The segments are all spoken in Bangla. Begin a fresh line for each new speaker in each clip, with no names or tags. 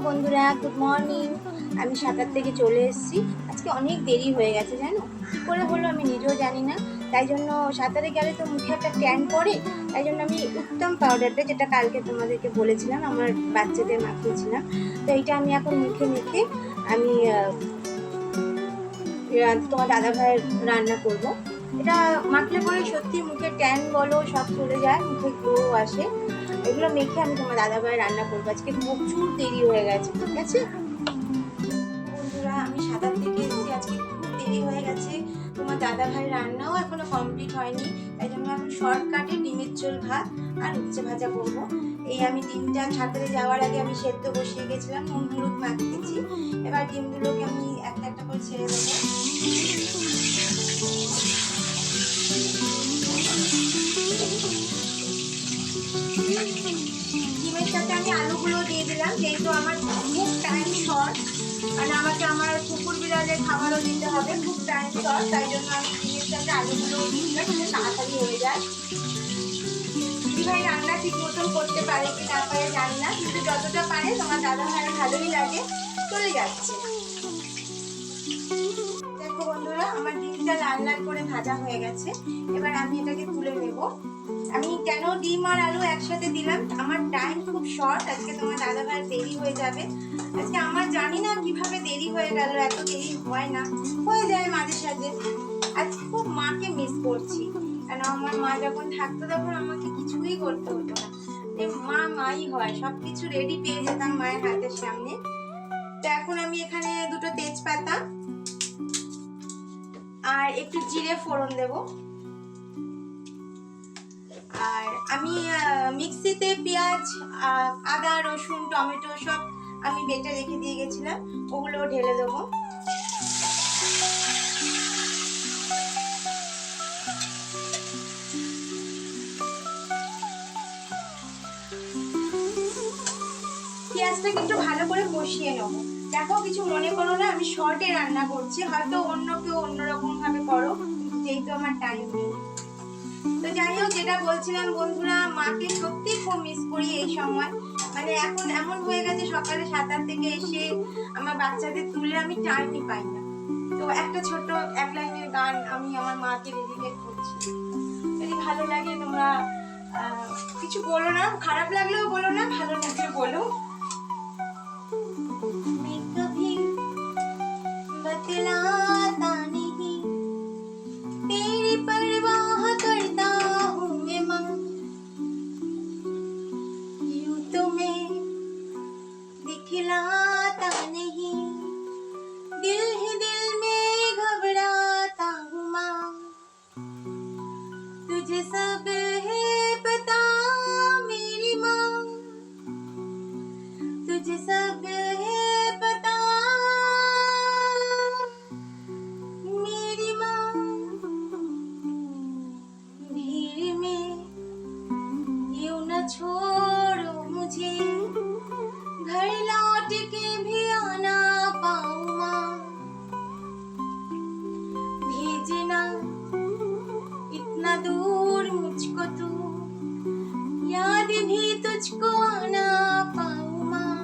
বন্ধুরা, গুড মর্নিং। আমি সাঁতার থেকে চলে এসেছি। আজকে অনেক দেরি হয়ে গেছে, জানো কী করে হলো আমি নিজেও জানি না। তাই জন্য সাঁতারে গেলে তো মুখে একটা ট্যান পড়ে, তাই জন্য আমি উত্তম পাউডারটা, যেটা কালকে তোমাদেরকে বলেছিলাম আমার বাচ্চাদের মাখিয়েছিলাম, তো এইটা আমি এখন মুখে মেখে আমি তোমার দাদা ভাইয়ের রান্না করব। এটা মাখলে পরে সত্যি মুখে ট্যান বলো সব চলে যায়, মুখে গ্লো আসে। এগুলো মেখে আমি তোমার দাদা ভাইয়ের রান্না করবো। আজকে প্রচুর দেরি হয়ে গেছে, ঠিক আছে বন্ধুরা। আমি সাঁতার থেকে এসেছি, আজকে খুব দেরি হয়ে গেছে। তোমার দাদা ভাইয়ের রান্নাও এখনো কমপ্লিট হয়নি, তাই জন্য আমি শর্টকাটে ডিমের ঝোল ভাত আর উচ্ছে ভাজা করবো। এই আমি ডিমটা সাঁতারে যাওয়ার আগে আমি সেদ্ধ বসিয়ে গেছিলাম, নুন হলুদ মাখিয়েছি। এবার ডিমগুলোকে আমি একটা একটা করে ছেড়ে দেবো। ডিমের সাথে আমি আলুগুলো দিয়ে দিলাম, যেহেতু আমার খুব টাইম শর্ট, মানে আমাকে আমার কুকুর বিড়ালের খাবারও দিতে হবে, খুব টাইম শর্ট, তাই জন্য আমি ডিমের সাথে আলুগুলো দিয়ে দিলাম, তাড়াতাড়ি হয়ে যায়। দিদি ভাই রান্না ঠিক মতন করতে পারে কি না পারে জানি না, কিন্তু যতটা পারে তোমার দাদা ভাইয়ের ভালোই লাগে, চলে যাচ্ছে। দেখো বন্ধুরা, আমার ডিমটা লাল লাল করে ভাজা হয়ে গেছে। এবার আমি এটাকে তুলে নেব। আমি কেন ডিম আর আলু একসাথে দিলাম, আমার টাইম খুব শর্ট, আজকে তোমার দাদা ভাইয়ের দেরি হয়ে যাবে। আজকে আমার জানি না কিভাবে দেরি হয়ে গেল, এত দেরি হয় না, হয়ে যায় মাঝে সাঝে। আজকে খুব মাকে মিস করছি, কেন আমার মা যখন থাকতো তখন আমাকে কিছুই করতে হতো না, মা মাই হয়, সবকিছু রেডি পেয়ে যেতাম মায়ের হাতের সামনে। তো এখন আমি এখানে দুটো তেজপাতা আর একটু জিরে ফোড়ন দেব। আর আমি মিক্সিতে পেঁয়াজ, আদা, রসুন, টমেটো সব আমি বেটে রেখে দিয়ে গেছিলাম, ওগুলো ঢেলে দেবো। পেঁয়াজটাকে একটু ভালো করে কষিয়ে নেবো। দেখো, কিছু মনে করো না, আমি শর্টে রান্না করছি, হয়তো অন্য কেউ অন্যরকম ভাবে করো, যেহেতু আমার টাইম নেই। তো যাই হোক, যেটা বলছিলাম বন্ধুরা, মাকে সত্যি খুব মিস করি এই সময়। মানে এখন এমন হয়ে গেছে, সকালে সাঁতার থেকে এসে আমার বাচ্চাদের তুলে আমি টাইমই পাই না। তো একটা ছোট এক লাইনের গান আমি আমার মাকে ডেডিকেট করছি। যদি ভালো লাগে তোমরা কিছু বলো না, খারাপ লাগলেও বলো না, ভালো লাগলে বলো। बतलाता नहीं, तेरी परवाह करता हूँ मैं माँ, यूं तो मैं दिखलाता नहीं, दिल ही दिल में घबराता हूँ माँ, तुझे सब है पता मेरी माँ, तुझे सब है पता मेरी माँ। भीड़ में यूं न छोड़ो मुझे, घर लौट के भी आना पाऊँ माँ, भेजना इतना दूर मुझको तू, याद भी तुझको आना पाऊँ माँ,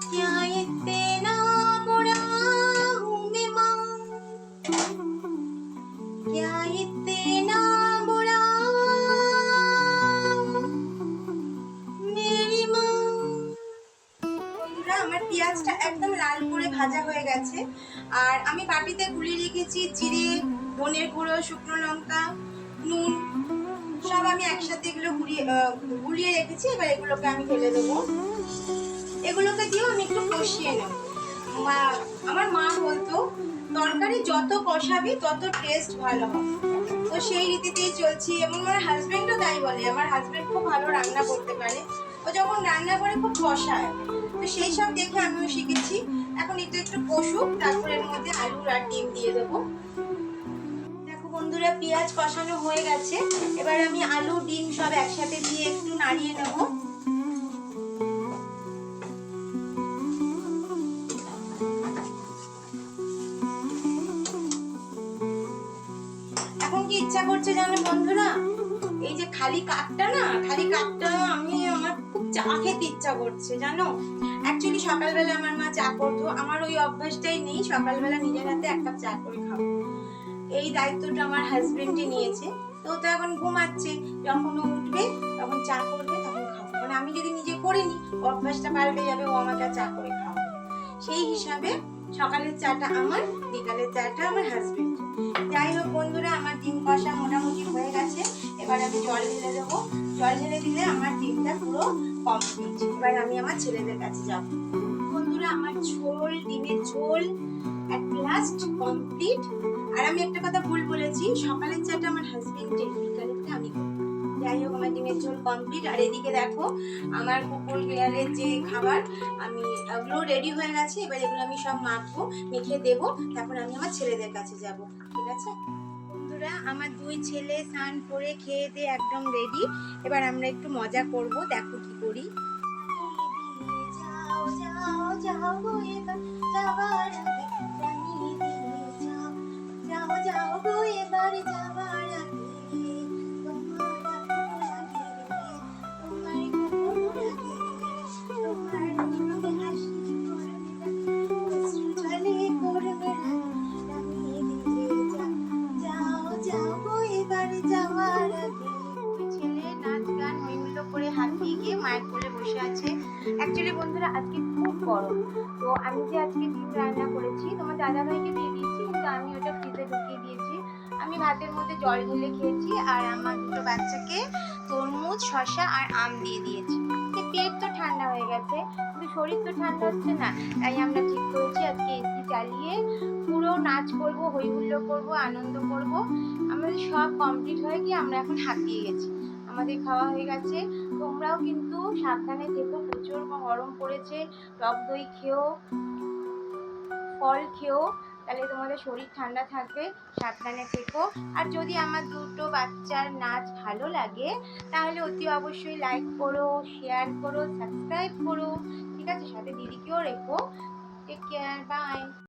क्या इतना बुरा हूँ मैं माँ, क्या इतना बुरा मेरी माँ। বন্ধুরা, আমার পেঁয়াজটা একদম লাল করে ভাজা হয়ে গেছে, আর আমি বাটিতে গুলিয়ে রেখেছি জিরে, ধনের গুঁড়ো, শুকনো লঙ্কা, নুন, সব আমি একসাথে এগুলো গুলিয়ে রেখেছি। এবার এগুলোকে আমি ঢেলে দেবো। এগুলোকে দিয়েও আমি একটু কষিয়ে নেব। আমার মা বলতো, তরকারি যত কষাবি তত টেস্ট ভালো হবে, তো সেই রীতিতেই চলছি। এবং আমার হাজবেন্ডও তাই বলে, আমার হাজবেন্ড খুব ভালো রান্না করতে পারে, ও যখন রান্না করে খুব কষায়, তো সেই সব দেখে আমিও শিখেছি। এখন এটা একটু কষুক, তারপর এর মধ্যে আলু আর ডিম দিয়ে দেবো। দেখো বন্ধুরা, পেঁয়াজ কষানো হয়ে গেছে, এবার আমি আলু ডিম সব একসাথে দিয়ে একটু নাড়িয়ে নেব। এখন কি ইচ্ছা করছে জানো বন্ধুরা, এই যে খালি কাপটা না, খালি কাপটা আমি আমার খুব চা খেতে ইচ্ছা করছে জানো। অ্যাকচুয়ালি সকালবেলা আমার মা চা করতো, আমার ওই অভ্যাসটাই নেই সকালবেলা নিজের হাতে এক কাপ চা করে খাবো। এই দায়িত্বটা আমার হাজবেন্ডই নিয়েছে। তো ও তো এখন ঘুমাচ্ছে, যখন ও উঠবে তখন চা করবে, তখন খাবো। মানে আমি যদি নিজে করিনি অভ্যাসটা পাল্টে যাবে, ও আমাকে চা করে খাওয়াবে। সেই হিসাবে সকালের চাটা আমার, বিকালের চাটা আমার হাজবেন্ড। যাই হোক বন্ধুরা, আমার ডিম কষা মোটামুটি হয়ে গেছে। এবার আমি জল ঢেলে দেবো। জল ঢেলে দিলে আমার ডিমটা পুরো কমপ্লিট। এবার আমি আমার ছেলেদের কাছে যাব। বন্ধুরা, আমার ঝোল, ডিমের ঝোল এট লাস্ট কমপ্লিট। আর আমি একটা কথা ভুল বলেছি, সকালের চাটা আমার হাজবেন্ডের, বিকালেরটা আমি করি। যাই হোক, আমার ডিমের ঝোল কমপ্লিট। আর এদিকে দেখো আমার কুকুর বিড়ালের যে খাবার, আমি ওগুলো রেডি হয়ে গেছে। এবার এগুলো আমি সব মাখবো, মেখে দেবো, তারপর আমি আমার ছেলেদের কাছে যাব। ঠিক আছে বন্ধুরা, আমার দুই ছেলে স্নান করে খেয়ে দিয়ে একদম রেডি। এবার আমরা একটু মজা করব, দেখো কি করি। যাও যাও যাও গো এবার যাবার আগে জানিয়ে দিয়ে যাও, যাও যাও গো এবার যাবার আগে তোমার লাগে, তোমার কুকুর লাগে, তোমার মুখে হাসি করবে, অশ্রু জলে করবে, জানিয়ে দিয়ে যাও, যাও যাও গো এবার যাবার আগে। ছেলে নাচ গান হৈহুল্লো করে হাঁপিয়ে গিয়ে মায়ের কোলে বসে আছে। অ্যাকচুয়ালি বন্ধুরা, আজকে খুব গরম। তো আমি যে আজকে ডিম রান্না করেছি তোমার দাদাভাইকে দিয়ে দিয়েছি, কিন্তু আমি ওটা ফ্রিজে ঢুকিয়ে দিয়েছি। আমি ভাতের মধ্যে জল ঢেলে খেয়েছি, আর আমার দুটো বাচ্চাকে তরমুজ, শসা আর আম দিয়ে দিয়েছি। পেট তো ঠান্ডা হয়ে গেছে, কিন্তু শরীর তো ঠান্ডা হচ্ছে না। তাই আমরা ঠিক করেছি আজকে এসি চালিয়ে পুরো নাচ করব, হৈহুল্লো করব, আনন্দ করব। আমাদের সব কমপ্লিট হয়ে গিয়ে আমরা এখন হাঁপিয়ে গেছি। আমাদের খাওয়া হয়ে গেছে। তোমরাও কিন্তু সাবধানে থেকো, প্রচুর গরম পড়েছে। টক দই খেও, ফল খেও, তাহলে তোমাদের শরীর ঠান্ডা থাকবে। সাবধানে থেকো। আর যদি আমার দুটো বাচ্চার নাচ ভালো লাগে তাহলে অতি অবশ্যই লাইক করো, শেয়ার করো, সাবস্ক্রাইব করো। ঠিক আছে, সাথে দিদিকেও রেখো। Take care, by.